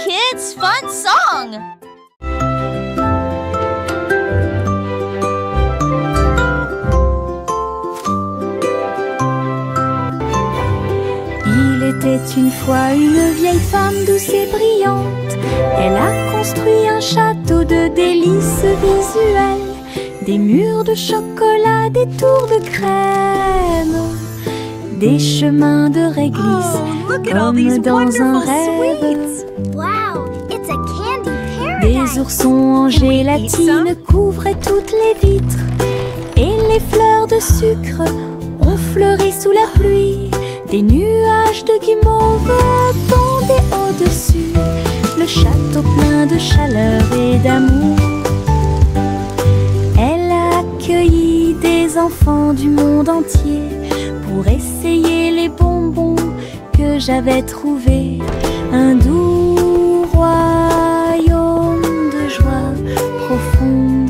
kids' fun song! Il était une fois une vieille femme douce et brillante. Elle a construit un château de délices visuelles, des murs de chocolat, des tours de crème, des chemins de réglisse, comme dans un rêve. Wow, it's a candy Des paradise. oursons en gélatine couvraient toutes les vitres, et les fleurs de sucre ont fleuri sous la pluie. Des nuages de guimauve pendaient au-dessus, le château plein de chaleur et d'amour. Elle a accueilli des enfants du monde entier pour essayer les bonbons que j'avais trouvés. Un doux royaume de joie profonde.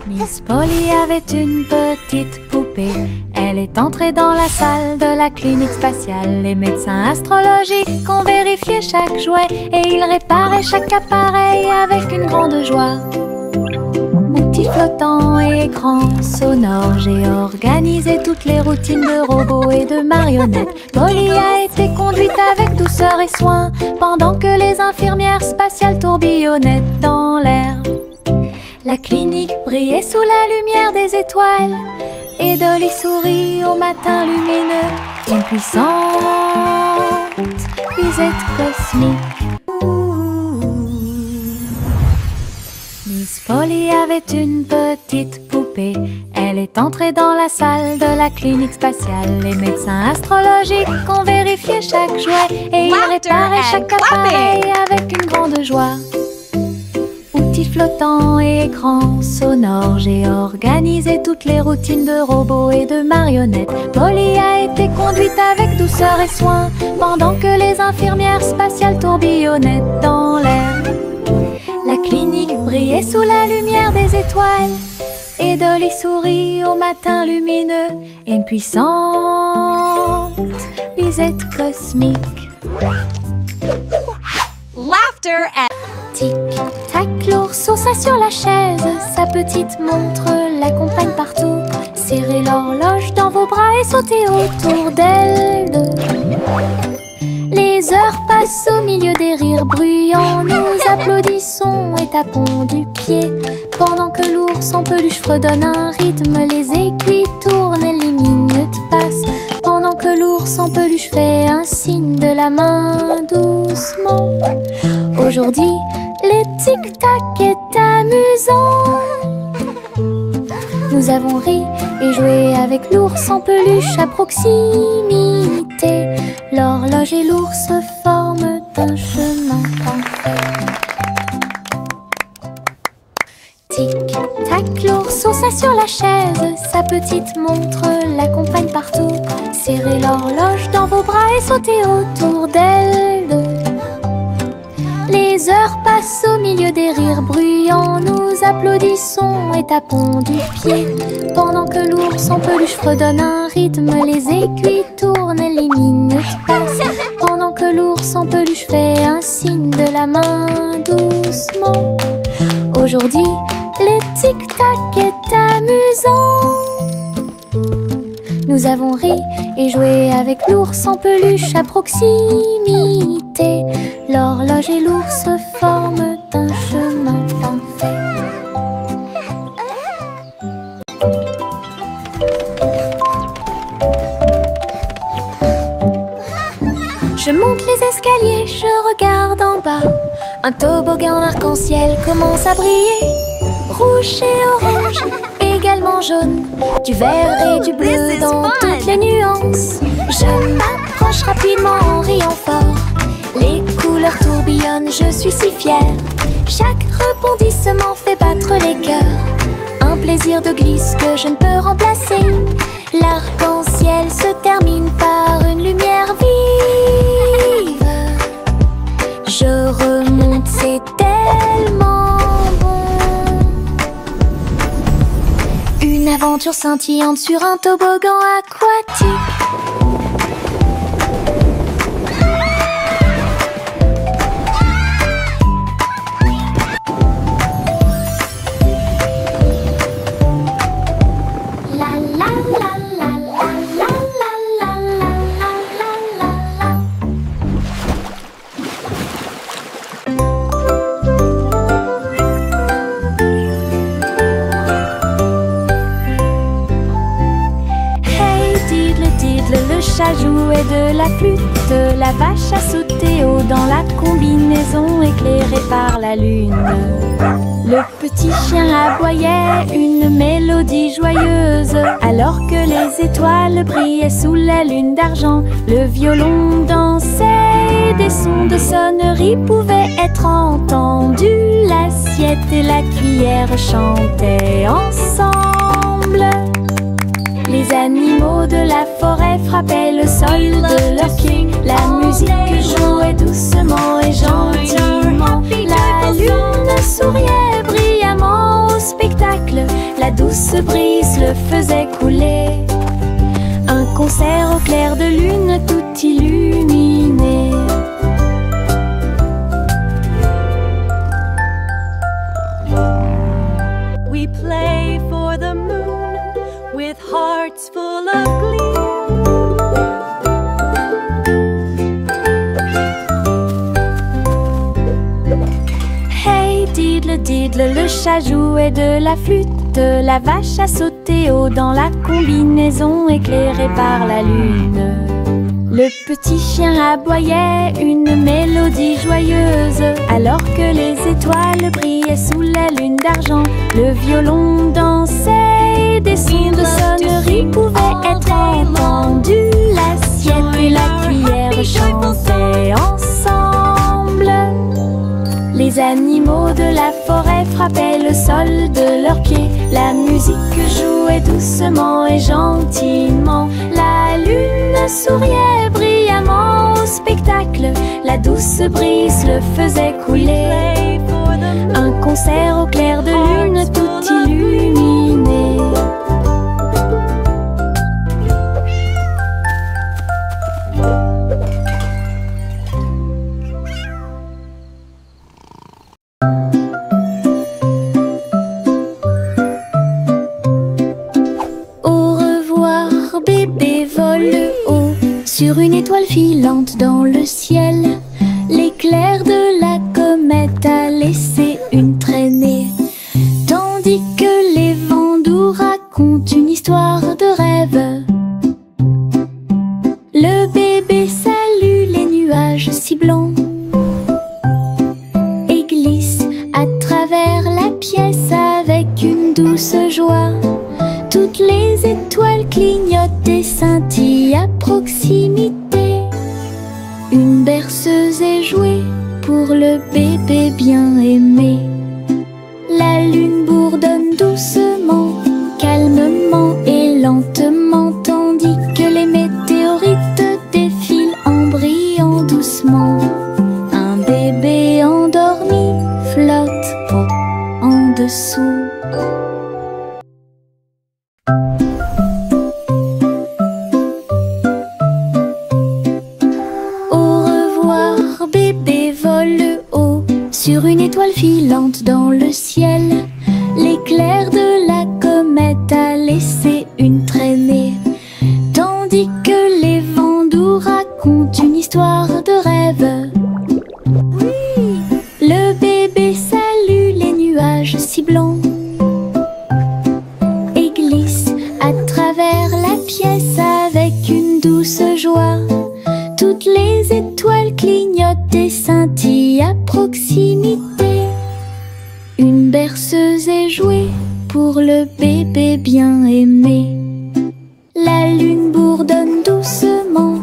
Miss Polly avait une petite poupée. Elle est entrée dans la salle de la clinique spatiale. Les médecins astrologiques ont vérifié chaque jouet et ils réparaient chaque appareil avec une grande joie. Outils flottants et écrans sonores, j'ai organisé toutes les routines de robots et de marionnettes. Polly a été conduite avec douceur et soin pendant que les infirmières spatiales tourbillonnaient dans l'air. La clinique brillait sous la lumière des étoiles et Dolly sourit au matin lumineux. Une puissante visite cosmique. Miss Polly avait une petite poupée. Elle est entrée dans la salle de la clinique spatiale. Les médecins astrologiques ont vérifié chaque jouet et ils réparaient chaque appareil avec une grande joie. Outils flottants et écrans sonores, j'ai organisé toutes les routines de robots et de marionnettes. Polly a été conduite avec douceur et soin pendant que les infirmières spatiales tourbillonnaient dans l'air. La clinique brillait sous la lumière des étoiles et Dolly sourit au matin lumineux. Une puissante visite cosmique. Laughter at... Tic-tac, l'ourson s'assit sur la chaise, sa petite montre l'accompagne partout. Serrez l'horloge dans vos bras et sautez autour d'elle deux. Les heures passent au milieu des rires bruyants. Nous applaudissons et tapons du pied pendant que l'ours en peluche fredonne un rythme. Les aiguilles tournent et les minutes passent pendant que l'ours en peluche fait un signe de la main doucement. Aujourd'hui, le tic-tac est amusant. Nous avons ri et joué avec l'ours en peluche à proximité. L'horloge et l'ours forment un chemin parfait. Tic-tac, l'ourson s'assit sur la chaise, sa petite montre l'accompagne partout. Serrez l'horloge dans vos bras et sautez autour d'elle deux. Les heures passent au milieu des rires bruyants. Nous applaudissons et tapons du pied pendant que l'ours en peluche fredonne un rythme. Les aiguilles tournent et les minutes passent pendant que l'ours en peluche fait un signe de la main doucement. Aujourd'hui, le tic-tac est amusant. Nous avons ri et joué avec l'ours en peluche à proximité. L'horloge et l'ours forment un chemin parfait. Je monte les escaliers, je regarde en bas. Un toboggan arc-en-ciel commence à briller. Rouge et orange, également jaune, du vert et du bleu dans toutes les nuances. Je m'approche rapidement en riant fort. Les couleurs tourbillonnent, je suis si fière. Chaque rebondissement fait battre les cœurs. Un plaisir de glisse que je ne peux remplacer. L'arc-en-ciel se termine par une lumière vive. Je aventure scintillante sur un toboggan aquatique. Le chat jouait de la flûte, la vache a sauté haut dans la combinaison éclairée par la lune. Le petit chien aboyait une mélodie joyeuse, alors que les étoiles brillaient sous la lune d'argent. Le violon dansait, des sons de sonnerie pouvaient être entendus. L'assiette et la cuillère chantaient ensemble. Les animaux de la forêt frappaient le sol de leurs pieds. La musique jouait doucement et gentiment. La lune souriait brillamment au spectacle. La douce brise le faisait couler. Un concert au clair de lune tout illuminé. We play for the moon with hearts full of glee. Hey diddle diddle, le chat jouait de la flûte, la vache a sauté haut dans la combinaison éclairée par la lune. Le petit chien aboyait une mélodie joyeuse, alors que les étoiles brillaient sous la lune d'argent. Le violon dansait, des sons de sonnerie pouvaient être entendus. L'assiette et la cuillère chantaient ensemble. Les animaux de la forêt frappaient le sol de leurs pieds. La musique jouait doucement et gentiment. La lune souriait brillamment au spectacle. La douce brise le faisait couler. Un concert au clair de lune tout illuminé. Sur une étoile filante dans le ciel, l'éclair de la comète a laissé une traînée, tandis que les vents doux racontent une histoire de rêve. Le bébé salue les nuages si blancs et glisse à travers la pièce avec une douce joie. Toutes les étoiles clignotent et scintillent à proximité. Une berceuse est jouée pour le bébé bien aimé. La lune bourdonne doucement, calmement et lentement, tandis que les météorites défilent en brillant doucement. Un bébé endormi flotte en dessous. Bébé vole haut sur une étoile filante dans le ciel. L'éclair de la comète a laissé une traînée, tandis que les vents doux racontent une histoire de rêve. Oui. Le bébé salue les nuages si blancs et glisse à travers la pièce avec une douce joie. Toutes les étoiles clignotent et scintillent à proximité. Une berceuse est jouée pour le bébé bien aimé. La lune bourdonne doucement,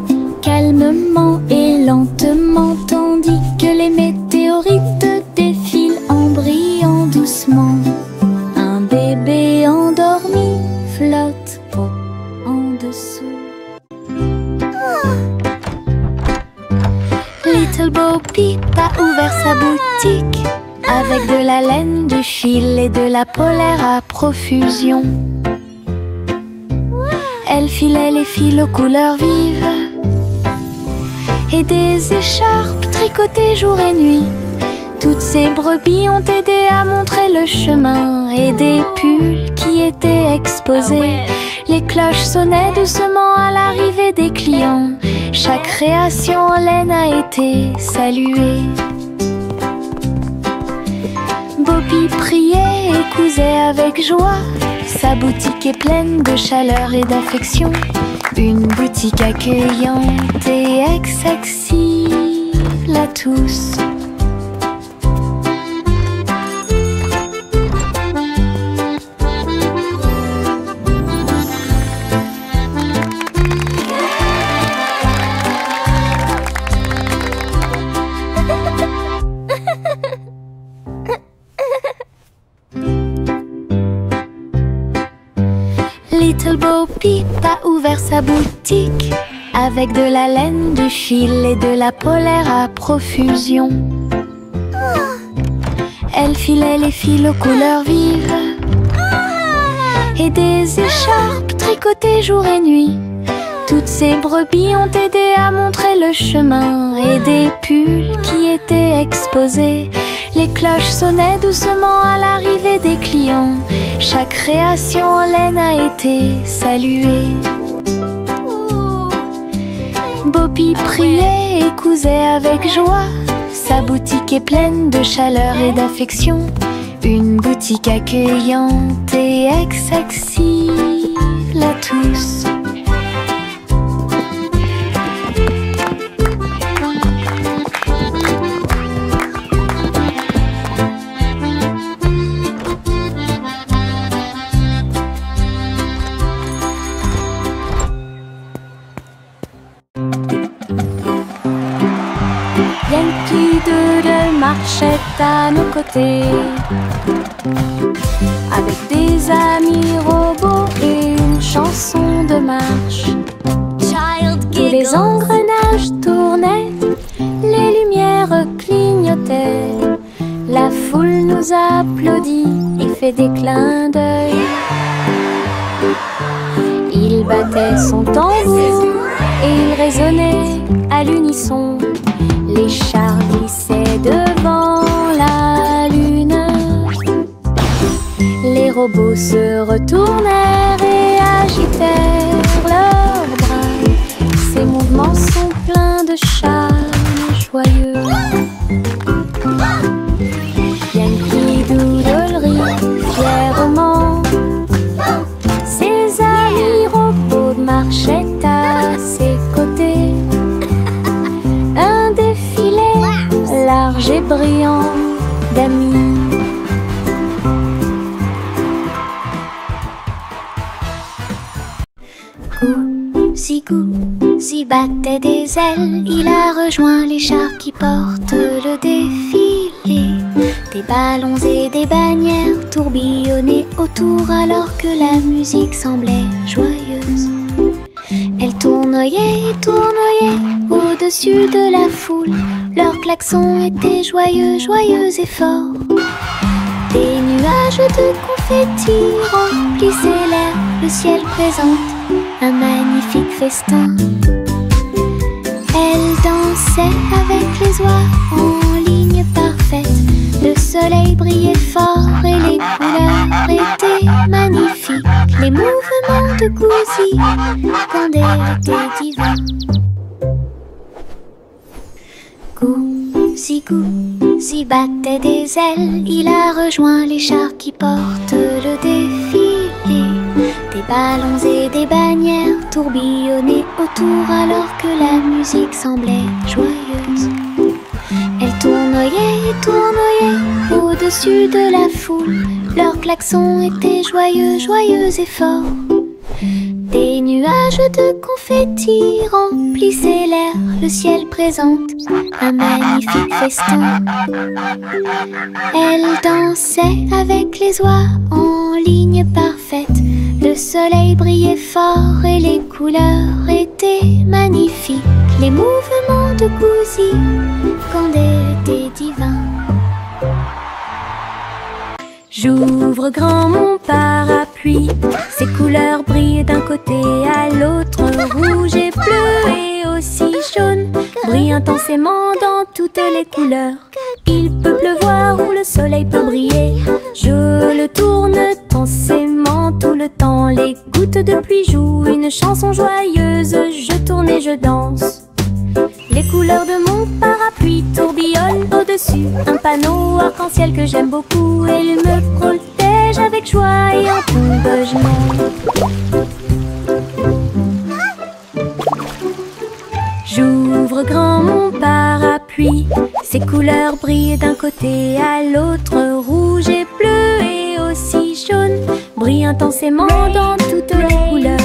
calmement et lentement, tandis que les météorites défilent en brillant doucement. Un bébé endormi flotte en dessous. Little Bo Peep a ouvert sa boutique avec de la laine, du fil et de la polaire à profusion. Elle filait les fils aux couleurs vives et des écharpes tricotées jour et nuit. Toutes ces brebis ont aidé à montrer le chemin et des pulls qui étaient exposés. Les cloches sonnaient doucement à l'arrivée des clients. Chaque création en laine a été saluée. Bobby priait et cousait avec joie. Sa boutique est pleine de chaleur et d'affection. Une boutique accueillante et accessible à tous. Little Bo Peep a ouvert sa boutique avec de la laine, du fil et de la polaire à profusion. Elle filait les fils aux couleurs vives et des écharpes tricotées jour et nuit. Toutes ces brebis ont aidé à montrer le chemin et des pulls qui étaient exposés. Les cloches sonnaient doucement à l'arrivée des clients. Chaque création en laine a été saluée. Bobby priait et cousait avec joie. Sa boutique est pleine de chaleur et d'affection. Une boutique accueillante et accessible à tous. Yankee Doodle marchait à nos côtés, avec des amis robots et une chanson de marche. Tous les engrenages tournaient, les lumières clignotaient. La foule nous applaudit et fait des clins d'œil. Il battait son tambour et il résonnait à l'unisson. Les chars glissaient devant la lune. Les robots se retournèrent et agitèrent leurs bras. Ces mouvements sont pleins de charme joyeux. Yankee Doodle rit fièrement. Ses amis robots marchaient à ses côtés. Un défilé large et brillant d'amis. Goosey battait des ailes, il a rejoint les chars qui portent le défilé. Des ballons et des bannières tourbillonnaient autour alors que la musique semblait joyeuse. Elle tournoyait et tournoyait au-dessus de la foule. Leurs klaxons étaient joyeux, joyeux et forts. Des nuages de confettis remplissaient l'air, le ciel présente un magnifique festin. Elle dansait avec les oies en ligne parfaite. Le soleil brillait fort et les couleurs étaient magnifiques. Les mouvements de Goosey quand elle était divin. Goosey battait des ailes, il a rejoint les chars qui portent le défilé. Des ballons et des bannières tourbillonnaient autour alors que la musique semblait joyeuse. Elle tournoyait et tournoyait au-dessus de la foule. Leurs klaxons étaient joyeux, joyeux et forts. Des nuages de confettis remplissaient l'air, le ciel présente un magnifique festin. Elle dansait avec les oies en ligne parfaite. Le soleil brillait fort et les couleurs étaient magnifiques. Les mouvements de Goosey quand elle était divin. J'ouvre grand mon parapluie parapluie. Ses couleurs brillent d'un côté à l'autre, rouge et bleu et aussi jaune, brille intensément dans toutes les couleurs. Il peut pleuvoir ou le soleil peut briller, je le tourne intensément tout le temps. Les gouttes de pluie jouent une chanson joyeuse, je tourne et je danse. Les couleurs de mon parapluie tourbillonnent au-dessus, un panneau arc-en-ciel que j'aime beaucoup. Et il me protège avec joie et en tombe je m'aime. J'ouvre grand mon parapluie, ses couleurs brillent d'un côté à l'autre, rouge et bleu et aussi jaune, brillent intensément dans toutes les couleurs.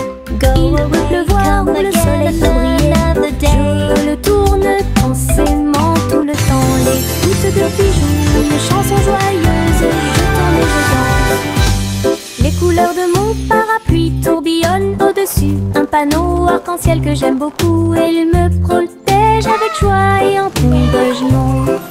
Il peut pleuvoir ou le soleil peut briller, je le tourne intensément tout le temps. Les gouttes de pluie jouent une chanson joyeuse, je tourne et je danse. Les couleurs de mon parapluie tourbillonnent au-dessus, un panneau arc-en-ciel que j'aime beaucoup. Et il me protège avec joie et en tombe je monte.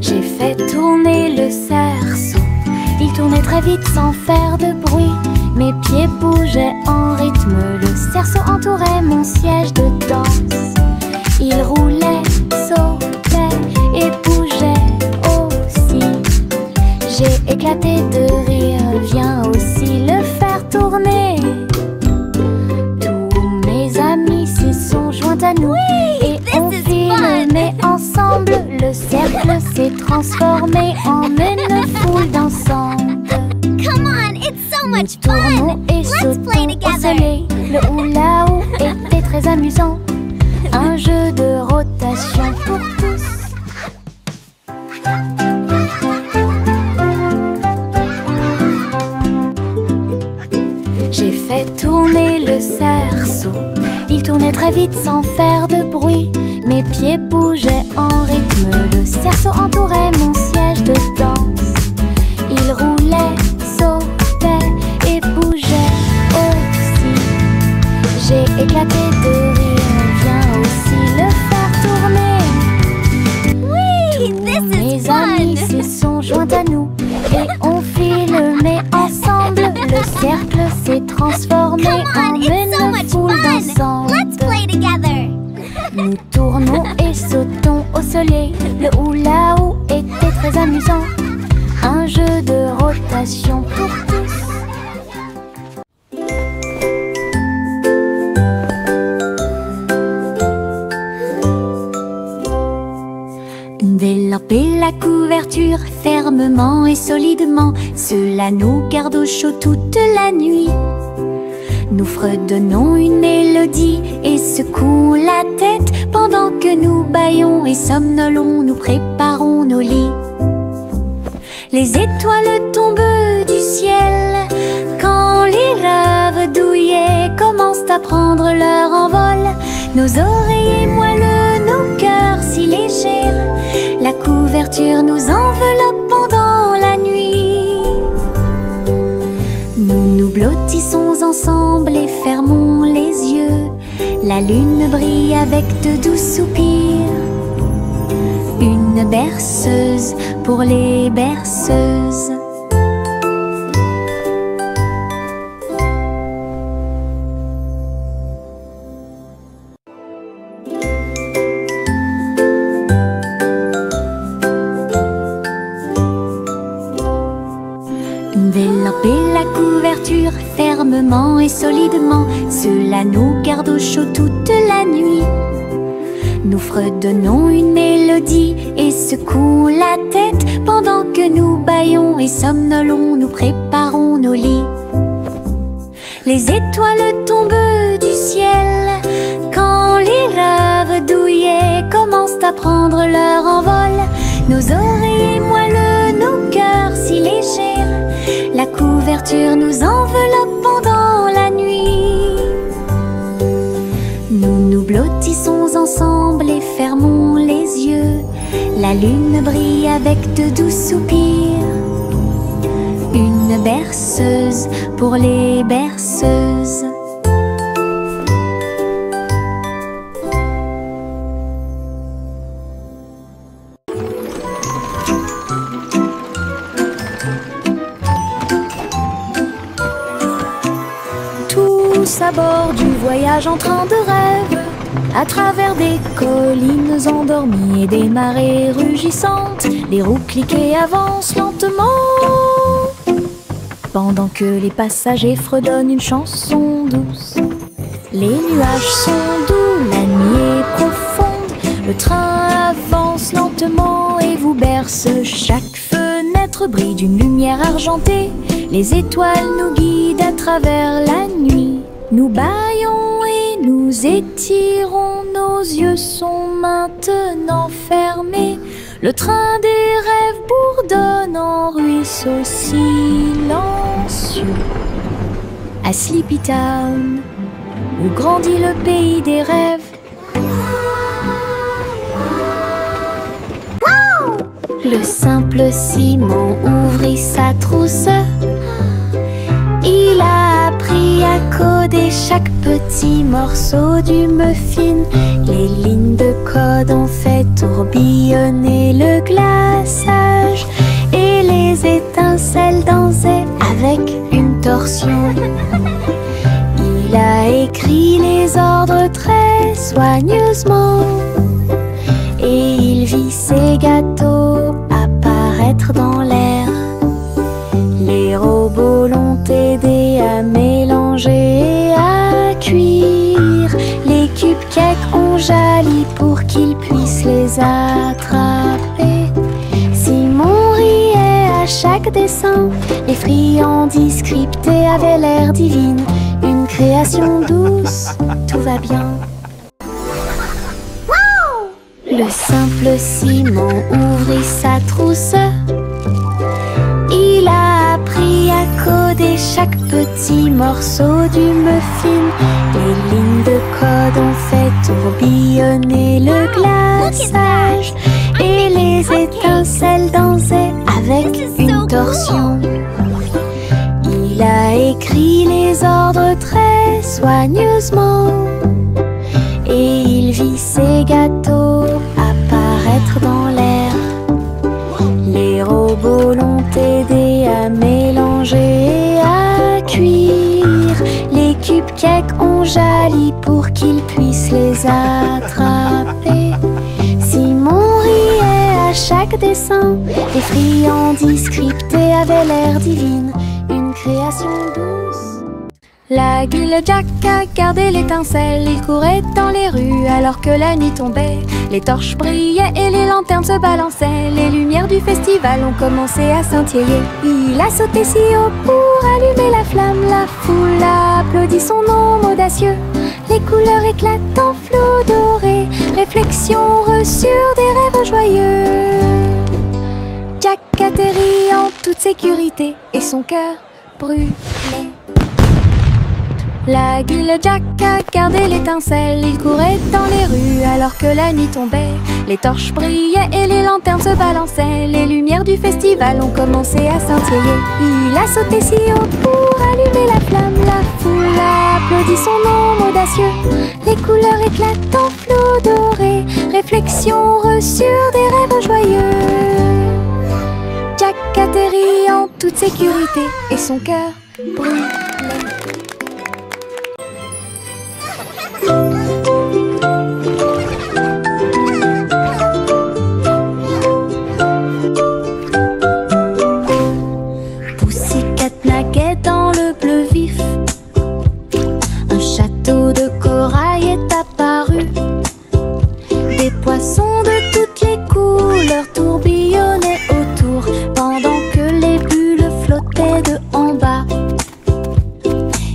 J'ai fait tourner le cerceau, il tournait très vite sans faire de bruit. Mes pieds bougeaient en rythme, le cerceau entourait mon siège de danse. Il roulait, sautait et bougeait aussi. J'ai éclaté de rire, viens aussi le faire tourner. Tous mes amis s'y sont joints à nous, et on filmait ensemble. Le cercle s'est transformé en une foule dansante. Come on, it's so Nous much tournons fun! et Let's play sautons au together! soleil. Le hula-hoop était très amusant, un jeu de rotation pour tous. J'ai fait tourner le cerceau, il tournait très vite sans faire de bruit. Mes pieds bougeaient en rythme, le cerceau entourait mon siège de danse. Il roulait, sautait et bougeait aussi. J'ai éclaté de rire, viens aussi le faire tourner. Whee! This is Mes amis fun! s'y sont joints à nous, et on filmait ensemble. Le cercle s'est transformé Come en on, it's so une much foule fun! Let's dansante. play together! Nous tournons et sautons au soleil. Le hula-hoop était très amusant, un jeu de rotation pour tous. Délamper la couverture fermement et solidement, cela nous garde au chaud toute la nuit. Nous fredonnons une mélodie et secouons la tête pendant que nous bâillons et somnolons, nous préparons nos lits. Les étoiles tombent du ciel quand les rêves douillets commencent à prendre leur envol. Nos oreillers moelleux, nos cœurs si légers, la couverture nous enveloppe pendant la nuit. Nous nous blottissons ensemble et fermons les yeux. La lune brille avec de doux soupirs. Une berceuse pour les berceuses. Délamper la couverture fermement et solidement, cela nous garde au chaud toute la nuit. Nous fredonnons une mélodie et secouons la tête pendant que nous bâillons et somnolons, nous préparons nos lits. Les étoiles tombent du ciel quand les rêves douillets commencent à prendre leur envol. Nos oreillers moelleux, nos cœurs si légers, la couverture nous enveloppe pendant la nuit. Nous nous blottissons ensemble et fermons les yeux. La lune brille avec de doux soupirs. Une berceuse pour les berceuses. à bord du voyage en train de rêve, à travers des collines endormies et des marées rugissantes. Les roues cliquent et avancent lentement, pendant que les passagers fredonnent une chanson douce. Les nuages sont doux, la nuit est profonde, le train avance lentement et vous berce. Chaque fenêtre brille d'une lumière argentée, les étoiles nous guident à travers la nuit. Nous bâillons et nous étirons, nos yeux sont maintenant fermés. Le train des rêves bourdonne en ruisseau silencieux. À Sleepy Town, où grandit le pays des rêves. Le simple Simon ouvrit sa trousse. Il a appris à coder chaque petit morceau du muffin. Les lignes de code ont fait tourbillonner le glaçage et les étincelles dansaient avec une torsion. Il a écrit les ordres très soigneusement et il vit ses gâteaux apparaître dans l'air. Les robots l'ont aidé à mélanger et à cuire. Les cupcakes ont jali pour qu'il puisse les attraper. Simon riait à chaque dessin. Les friandises scriptées avaient l'air divines. Une création douce, tout va bien. Le simple Simon ouvrit sa trousse. Il a appris à coder chaque petit morceau du muffin. Les lignes de code ont fait tourbillonner le glaçage et les étincelles dansaient avec une torsion. Il a écrit les ordres très soigneusement et il vit ses gâteaux apparaître dans l'air. Les robots l'ont aidé à mélanger et à cuire. Les cupcakes ont jali pour qu'il puisse les attraper. Simon riait à chaque dessin. Les friandises scriptées avaient l'air divines. Une création douce. La guille Jack a gardé l'étincelle. Il courait dans les rues alors que la nuit tombait. Les torches brillaient et les lanternes se balançaient. Les lumières du festival ont commencé à scintiller. Il a sauté si haut pour allumer la flamme. La foule a applaudi son nom audacieux. Les couleurs éclatent en flot doré. Réflexion reçue des rêves joyeux. Jack atterrit en toute sécurité et son cœur brûlait. La guille Jack a gardé l'étincelle. Il courait dans les rues alors que la nuit tombait. Les torches brillaient et les lanternes se balançaient. Les lumières du festival ont commencé à scintiller. Il a sauté si haut pour allumer la flamme. La foule a applaudi son nom audacieux. Les couleurs éclatent en flot doré. Réflexion reçue des rêves joyeux. Jack atterrit en toute sécurité et son cœur brûlait. Pussycat naguait dans le bleu vif. Un château de corail est apparu. Des poissons de toutes les couleurs tourbillonnaient autour, pendant que les bulles flottaient de en bas.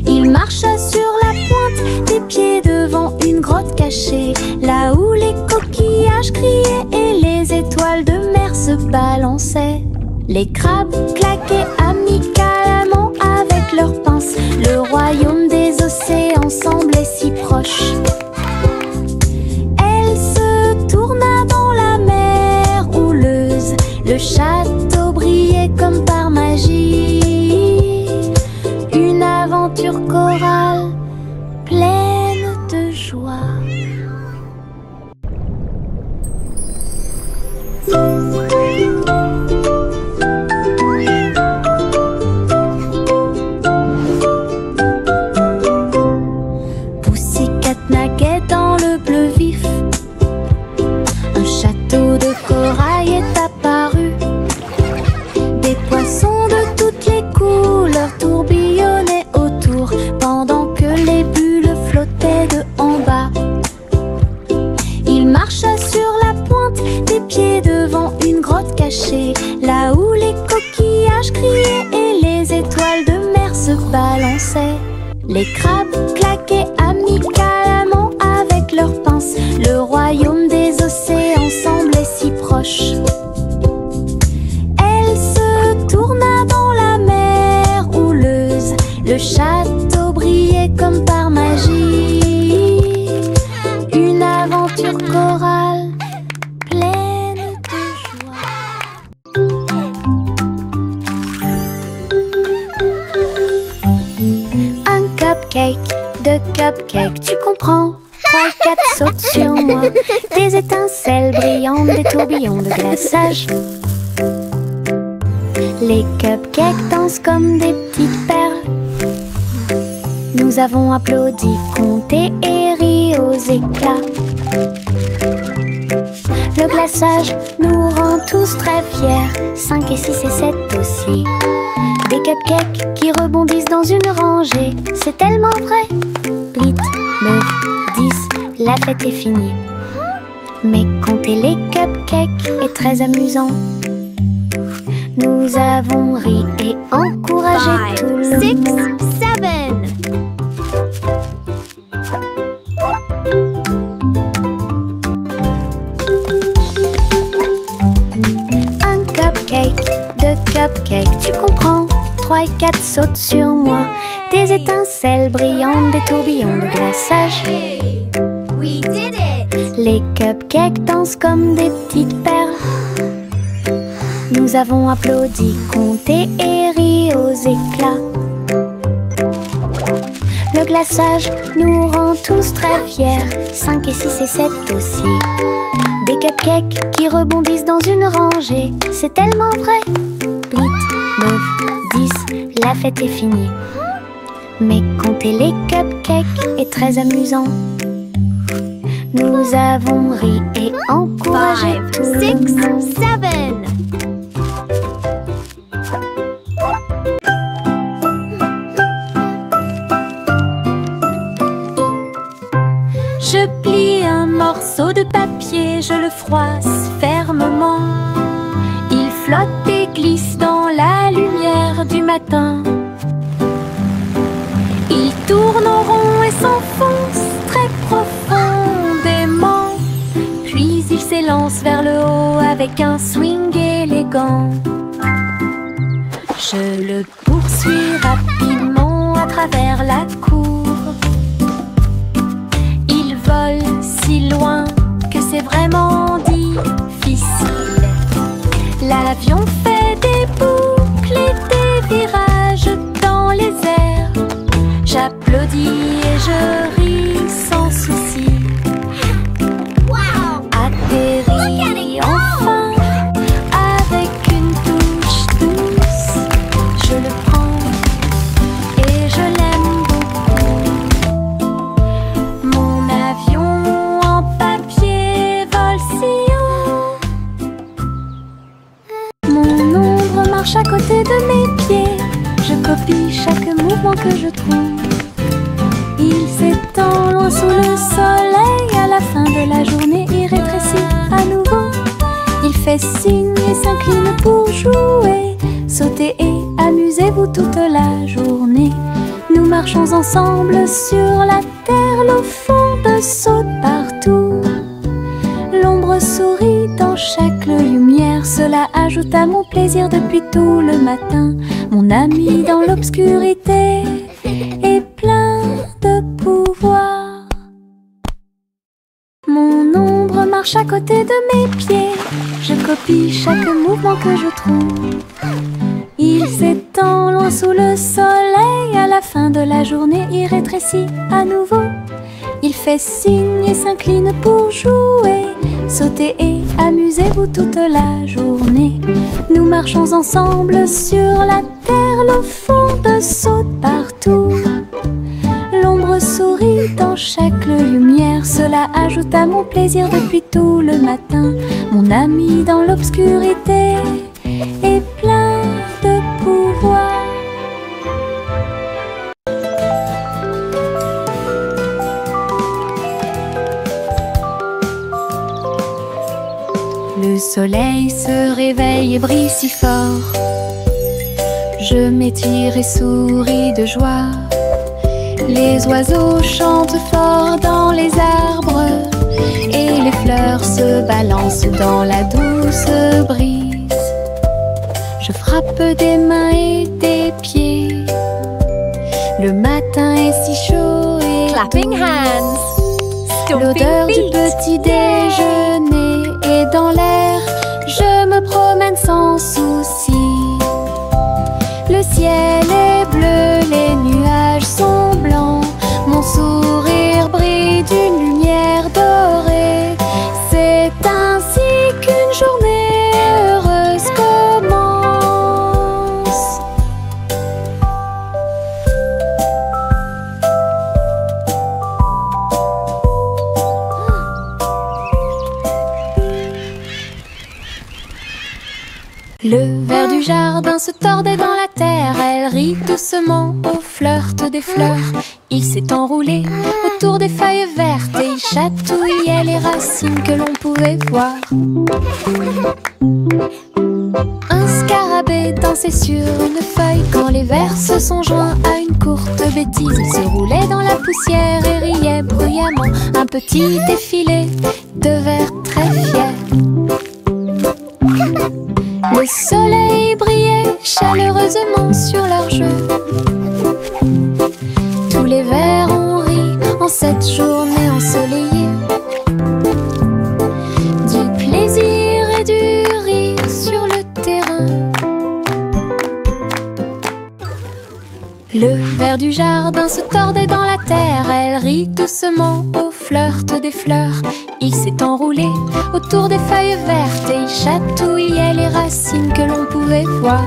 Il marcha sur la pointe des pieds devant une grotte cachée, là où les coquillages criaient et les étoiles de mer se balançaient. Les crabes claquaient amicalement avec leurs pinces. Le royaume des océans semblait si proche. Elle se tourna dans la mer houleuse. Le château brillait comme par magie. Une aventure chorale pleine de joie. dansaient. Les crabes claquaient amicalement avec leurs pinces. Le royaume des océans semblait si proche. Elle se tourna dans la mer houleuse. Le château brillait comme par magie. Une aventure chorale pleine de joie. Un cupcake, deux cupcakes, tu comprends? 3, 4 sautent sur moi. Des étincelles brillantes, des tourbillons de glaçage. Les cupcakes dansent comme des petites perles. Nous avons applaudi, compté et ri aux éclats. Le glaçage nous rend tous très fiers. 5 et 6 et 7 aussi. Des cupcakes qui rebondissent dans une rangée. C'est tellement vrai. 8, 9, 10, la fête est finie. Mais compter les cupcakes est très amusant. Nous avons ri et encouragé 5, tout le 6, monde. 7. Un cupcake, deux cupcakes, tu comprends? 3 et 4 sautent sur moi. Des étincelles brillantes, des tourbillons de glaçage. Hey, we did it! Les cupcakes dansent comme des petites perles. Nous avons applaudi, compté et ri aux éclats. Le glaçage nous rend tous très fiers. 5 et 6 et 7 aussi. Des cupcakes qui rebondissent dans une rangée. C'est tellement vrai. 8, 9, 10, la fête est finie. Mais compter les cupcakes est très amusant. Nous avons ri et encouragé 5, tout le 6, monde. 7. Je plie un morceau de papier, je le froisse fermement. Il flotte et glisse dans la lumière du matin. Il tourne en rond et s'enfonce très profondément. Puis il s'élance vers le haut avec un swing élégant. Je le poursuis rapidement à travers la cour. Il vole si loin que c'est vraiment difficile. L'avion fait des boucles et des virages dans les airs. J'applaudis et je ris sans souci. Wow! Atterri enfin avec une touche douce. Je le prends et je l'aime beaucoup. Mon avion en papier vole si haut. Mon ombre marche à côté de mes pieds. Je copie chaque mouvement que je trouve. Il s'étend loin sous le soleil. À la fin de la journée, il rétrécit à nouveau. Il fait signe et s'incline pour jouer. Sautez et amusez-vous toute la journée. Nous marchons ensemble sur la terre. L'eau fonde saute partout. L'ombre sourit dans chaque lumière. Cela ajoute à mon plaisir depuis tout le matin. Mon ami dans l'obscurité est plein de pouvoir. Mon ombre marche à côté de mes pieds. Je copie chaque mouvement que je trouve. Il s'étend loin sous le soleil. À la fin de la journée, il rétrécit à nouveau. Il fait signe et s'incline pour jouer. Sautez et amusez-vous toute la journée. Nous marchons ensemble sur la terre. L'eau fonde saute partout. L'ombre sourit dans chaque lumière. Cela ajoute à mon plaisir depuis tout le matin. Mon ami dans l'obscurité est plein de pouvoir. Le soleil se réveille et brille si fort. Je m'étire et souris de joie. Les oiseaux chantent fort dans les arbres et les fleurs se balancent dans la douce brise. Je frappe des mains et des pieds. Le matin est si chaud et Clapping hands. l'odeur du petit déjeuner est dans l'air. Je me promène sans souci. Le ciel est bleu, les nuages sont blancs. Mon sourire brille d'une lumière dorée. C'est ainsi qu'une journée heureuse commence. Le ver du jardin se tordait dans la terre. Elle rit doucement au flirt des fleurs. Il s'est enroulé autour des feuilles vertes et il chatouillait les racines que l'on pouvait voir. Un scarabée dansait sur une feuille quand les vers se sont joints à une courte bêtise. Il se roulait dans la poussière et riait bruyamment. Un petit défilé de vers très fiers. Le soleil brillait chaleureusement sur leur jeu. Tous les vers ont ri en cette journée ensoleillée. Du plaisir et du rire sur le terrain. Le ver du jardin se tordait dans la terre. Elle rit doucement au flirt des fleurs. Il s'est enroulé autour des feuilles vertes et il chatouillait les racines que l'on pouvait voir.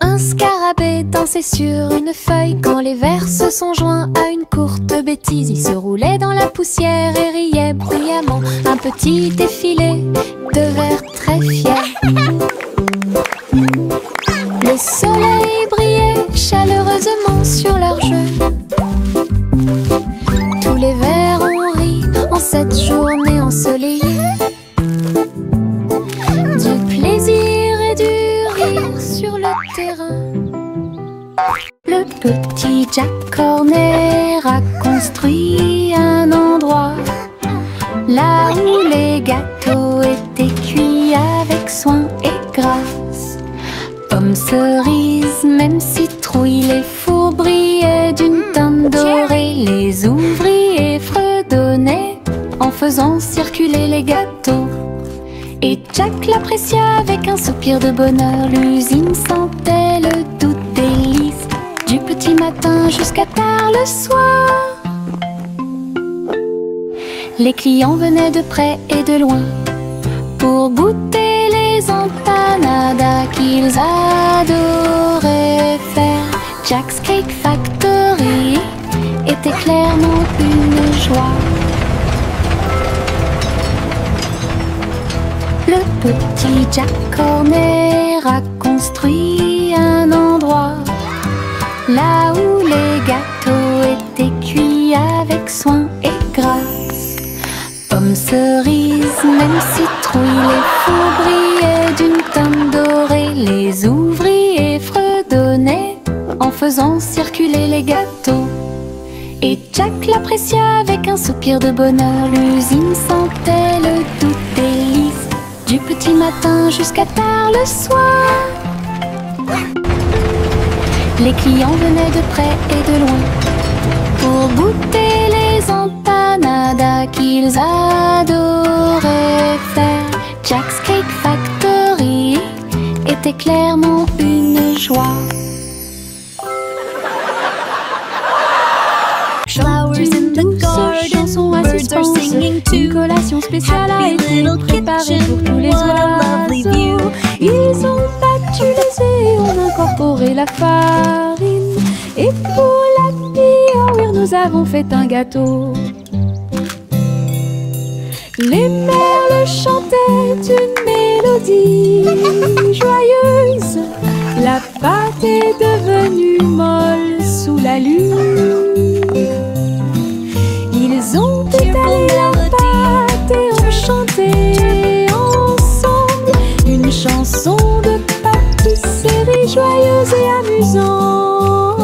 Un scarabée dansait sur une feuille quand les vers se sont joints à une courte bêtise. Il se roulait dans la poussière et riait bruyamment. Un petit défilé de vers très fiers. Le soleil brillait chaleureusement sur leur jeu. Tous les vers ont ri en cette journée ensoleillée. Du plaisir et du rire sur le terrain. Le petit Jack Horner a construit un endroit là où les gâteaux étaient cuits avec soin et grâce. Pommes, cerises, même citrouilles, les fours brillaient d'une teinte dorée. Les ouvriers fredonnaient en faisant circuler les gâteaux. Et Jack l'apprécia avec un soupir de bonheur. L'usine sentait le doux délice du petit matin jusqu'à tard le soir. Les clients venaient de près et de loin pour goûter les empanadas qu'ils adoraient faire. Jack's Cake Factory était clairement une joie. Le petit Jack Horner a construit un endroit là où les gâteaux étaient cuits avec soin et grâce. Pommes, cerises, même citrouilles, les fours brillaient d'une teinte dorée. Les ouvriers fredonnaient en faisant circuler les gâteaux. Et Jack l'apprécia avec un soupir de bonheur. L'usine sentait le doux délice du petit matin jusqu'à tard le soir. Les clients venaient de près et de loin pour goûter les empanadas qu'ils adoraient faire. Jack's Cake Factory était clairement une joie. Flowers in the garden, birds are singing too. Une collation spéciale a été préparée pour tous les oiseaux. Ils ont battu les œufs, on a incorporé la farine. Et pour l'happy hour, nous avons fait un gâteau. Les merles chantaient une mélodie joyeuse. La pâte est devenue molle sous la lune. Ils ont étalé la pâte et ont chanté ensemble une chanson de pâtisserie joyeuse et amusante.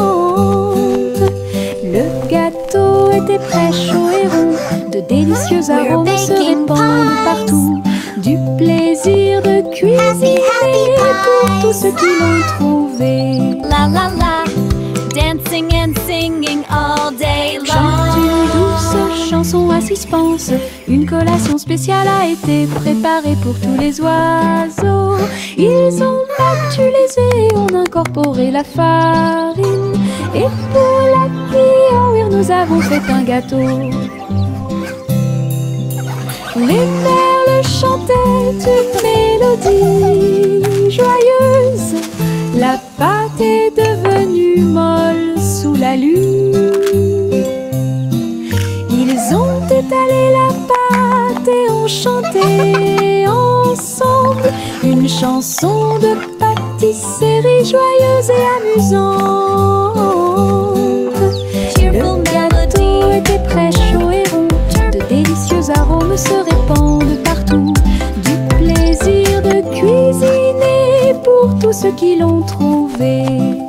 prêt chaud et rond. De délicieux arômes se répandent partout. Du plaisir de cuisiner pour tous ceux qui l'ont trouvé. La la la, dancing and singing all day long. Chante une douce chanson à suspense. Une collation spéciale a été préparée pour tous les oiseaux. Ils ont battu les œufs et ont incorporé la farine. Et pour l'accueillir, nous avons fait un gâteau. Les merles chantaient une mélodie joyeuse. La pâte est devenue molle sous la lune. Ils ont étalé la pâte et ont chanté ensemble une chanson de pâtisserie joyeuse et amusante. Le gâteau était prêt, chaud et rond. De délicieux arômes se répandent partout. Du plaisir de cuisiner pour tous ceux qui l'ont trouvé.